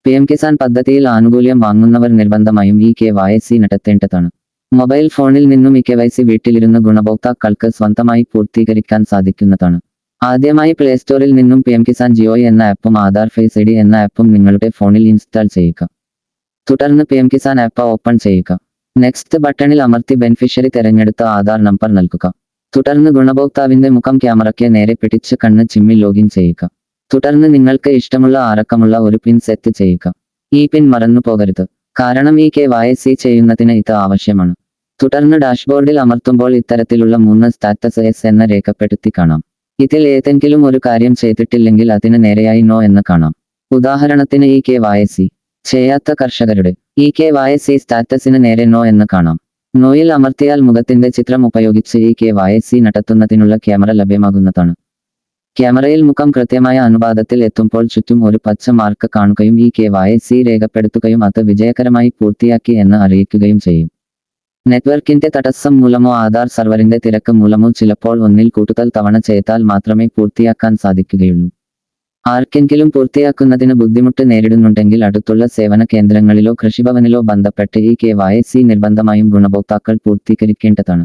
PM Kisan പദ്ധതിയിൽ ആനുകൂല്യം വാങ്ങുന്നവർ നിർബന്ധമായും ഈ KYC നടത്തേണ്ടതാണ്. മൊബൈൽ ഫോണിൽ നിന്നും ഈ KYC വീട്ടിലിരുന്ന് ഗുണഭോക്താക്കൾക്ക് സ്വന്തമായി പൂർത്തീകരിക്കാൻ സാധിക്കുന്നതാണ്. ആദ്യമായി പ്ലേ സ്റ്റോറിൽ നിന്നും PM കിസാൻ ജിയോയ് എന്ന ആപ്പും ആധാർ ഫേസ് ID എന്ന ആപ്പും നിങ്ങളുടെ ഫോണിൽ ഇൻസ്റ്റാൾ ചെയ്യുക. തുടർന്ന് PM കിസാൻ ആപ്പ് ഓപ്പൺ ചെയ്യുക. നെക്സ്റ്റ് ബട്ടണിൽ അമർത്തി ബെനിഫിഷ്യറി തിരഞ്ഞെടുത്ത ആധാർ നമ്പർ നൽകുക. തുടർന്ന് ഗുണഭോക്താവിന്റെ മുഖം ക്യാമറയ്ക്ക് നേരെ പിടിച്ച് കണ്ണ് ചിമ്മി ലോഗിൻ ചെയ്യുക. തുടർന്ന് നിങ്ങൾക്ക് ഇഷ്ടമുള്ള അക്കമുള്ള ഒരു പിൻ സെറ്റ് ചെയ്യുക. ഈ പിൻ മറന്നു പോകരുത്, കാരണം ഈ KYC ചെയ്യുന്നതിന് ഇത് ആവശ്യമാണ്. തുടർന്ന് ഡാഷ്ബോർഡിൽ അമർത്തുമ്പോൾ ഇത്തരത്തിലുള്ള 3 സ്റ്റാറ്റസ് S എന്ന് രേഖപ്പെടുത്തി കാണാം. ഇതിൽ ഏതെങ്കിലും ഒരു കാര്യം ചെയ്തിട്ടില്ലെങ്കിൽ അതിന് നേരെയായി നോ എന്ന് കാണാം. ഉദാഹരണത്തിന് ഈ KYC ചെയ്യാത്ത കർഷകരുടെ ഈ KYC സ്റ്റാറ്റസിന് നേരെ നോ എന്ന് കാണാം. നോയിൽ അമർത്തിയാൽ മുഖത്തിന്റെ ചിത്രം ഉപയോഗിച്ച് ഈ KYC നടത്തുന്നതിനുള്ള ക്യാമറ ലഭ്യമാകുന്നതാണ്. ക്യാമറയിൽ മുഖം കൃത്യമായ അനുപാതത്തിൽ എത്തുമ്പോൾ ചുറ്റും ഒരു പച്ച മാർക്ക് കാണുകയും ഈ KYC രേഖപ്പെടുത്തുകയും അത് വിജയകരമായി പൂർത്തിയാക്കി എന്ന് അറിയിക്കുകയും ചെയ്യും. നെറ്റ്വർക്കിന്റെ തടസ്സം മൂലമോ ആധാർ സർവറിന്റെ തിരക്ക് മൂലമോ ചിലപ്പോൾ ഒന്നിൽ കൂടുതൽ തവണ ചെയ്താൽ മാത്രമേ പൂർത്തിയാക്കാൻ സാധിക്കുകയുള്ളൂ. ആർക്കെങ്കിലും പൂർത്തിയാക്കുന്നതിന് ബുദ്ധിമുട്ട് നേരിടുന്നുണ്ടെങ്കിൽ അടുത്തുള്ള സേവന കേന്ദ്രങ്ങളിലോ കൃഷിഭവനിലോ ബന്ധപ്പെട്ട് ഈ KYC നിർബന്ധമായും ഗുണഭോക്താക്കൾ പൂർത്തീകരിക്കേണ്ടതാണ്.